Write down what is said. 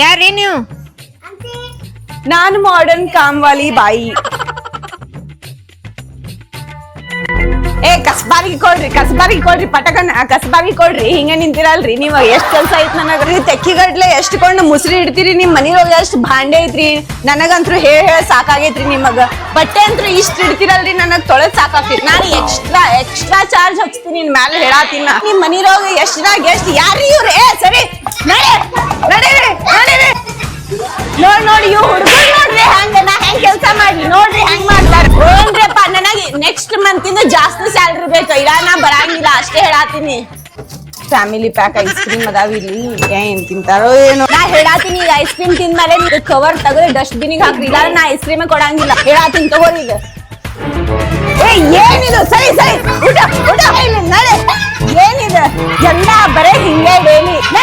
ಯಾರ್ರೀ ನೀವು? ನಾನು ಮಾಡರ್ನ್ ಕಾಮ್ವಾಲಿ ಬಾಯಿ. ಕಸ್ಬಾರಿಗೆ ಕೊಡ್ರಿ ಪಟಕನ ಕಸ್ಬಾರಿಗೆ ಕೊಡ್ರಿ. ಹಿಂಗ ನಿಂತಿರಲ್ರಿ ನೀವ್. ಎಷ್ಟ್ ಕೆಲ್ಸ ಐತ್ ನನಗ್ರಿ. ತೆಕ್ಕಿಗಟ್ಲೆ ಎಷ್ಟ್ಕೊಂಡ್ ಮುಸ್ರಿ ಇಡ್ತೀರಿ. ನಿಮ್ ಮನಿಯೊಳಗ ಎಷ್ಟ್ ಭಾಂಡೆ ಐತ್ರಿ. ನನಗಂತ್ರು ಹೇಳ ಸಾಕಾಗೈತ್ರಿ ನಿಮಗ. ಬಟ್ಟೆ ಅಂತೂ ಇಷ್ಟ ಇಡ್ತಿರಲ್ರಿ, ನನಗ್ ತೊಳೆದ್ ಸಾಕಾಗ್ತೈತಿ. ನಾನು ಎಕ್ಸ್ಟ್ರಾ ಚಾರ್ಜ್ ಹಚ್ತೀನಿ ನಿನ್ ಮ್ಯಾಲ ಹೇಳಾತಿನ. ನಿಮ್ ಮನಿಯೊಳಗ ಎಷ್ಟ್ ಜನ ಗೆಸ್ಟ್ ಯಾರೀ ಇವ್ರು? ಸರಿ ನಡೀರಿ. ನೋಡಿ ಇವ್ ಹುಡುಗರು ನೋಡ್ರಿ ನಾ ಹೆಂಗ್ ಕೆಲ್ಸ ಮಾಡ್ಲಿ ನೋಡ್ರಿ ಹೆಂಗ್ ಮಾಡ್ತಾರ. ಏನ್ರಿಪ್ಪ ನನಗೆ ನೆಕ್ಸ್ಟ್ ಮಂತ್ ಇಂದ ಜಾಸ್ತಿ ಸ್ಯಾಲ್ರಿ ಬೇಕು. ಇಲ್ಲ ನಾ ಬರಂಗಿಲ್ಲ ಅಷ್ಟೇ ಹೇಳಾತೀನಿ. ಫ್ಯಾಮಿಲಿ ಪ್ಯಾಕ್ ಐಸ್ ಕ್ರೀಮ್ ಅದಾವ ಇಲ್ಲಿ. ಏನ್ ತಿಂತಾರೋ ಏನೋ. ನಾ ಹೇಳಾತೀನಿ ಈಗ ಐಸ್ ಕ್ರೀಮ್ ತಿಂದ್ಮೇಲೆ ನೀವು ಕವರ್ ತಗೋರಿ ಡಸ್ಟ್ ಬಿನಿಗೆ ಹಾಕ್ರಿ. ಇಲ್ಲ ನಾ ಐಸ್ ಕ್ರೀಮ್ ಕೊಡಂಗಿಲ್ಲ. ಹೇಳಾತೀನಿ ತಗೋರಿ ಈಗ. ಏನಿದು? ಸರಿ ಊಟ ನಡೆ. ಏನಿದೆ ಎಲ್ಲ ಬರೇ ಹಿಂಗೆ ಡೈಲಿ